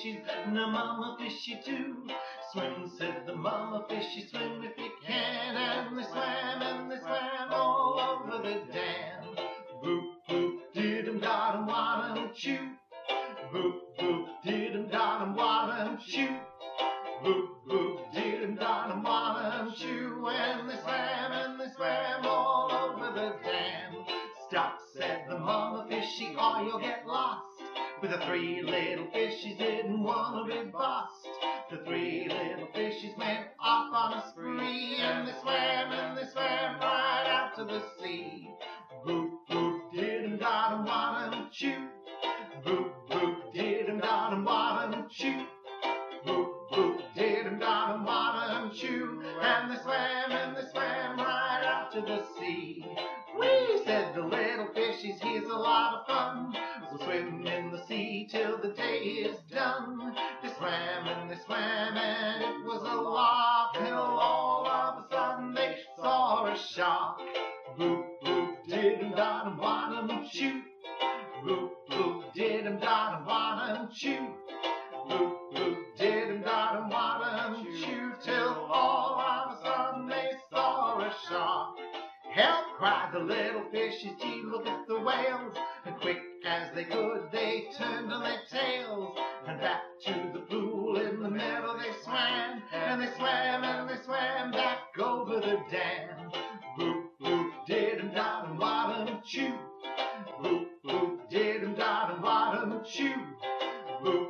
fishies and a mama fishy too. Swim, said the mama fishy, swim if you can. And they swam all over the dam. Boop, boop, did-em, dot-em, wad-em, chew. Boop, boop, did-em, dot-em, wad-em, chew. Boop, boop, did-em, dot-em, wad-em, chew. And they swam all over the dam. Stop, said the mama fishy, or you'll get lost. With the three little fishies didn't want to be bossed. The three little fishies went off on a spree. And they swam right out to the sea. Boop, boop, did-em, dot-em, wad-em, chew. Boop, boop, did-em, dot-em, wad-em, chew. Boop, boop, did-em, dot-em, wad-em, chew. And they swam right out to the sea. Whee, said the little fishies, here's a lot of fun. We'll swim in the sea till the day is done. They swam and it was a lark, till all of a sudden they saw a shark. Boop, boop, did-em, dot-em, wad-em, chew. Boop, boop, did-em, dot-em, wad-em, chew. Boop, boop, did-em, dot-em, wad-em, chew, till all of a sudden they saw a shark. Help, cried the little fishies, gee, look at the whales. And quick as they could, they turned on their tails. And back to the pool in the middle they swam. And they swam back over the dam. Boop, boop, did-em, dot-em, wad-em, chew. Boop, boop, did-em, dot-em, wad-em, chew. Boop,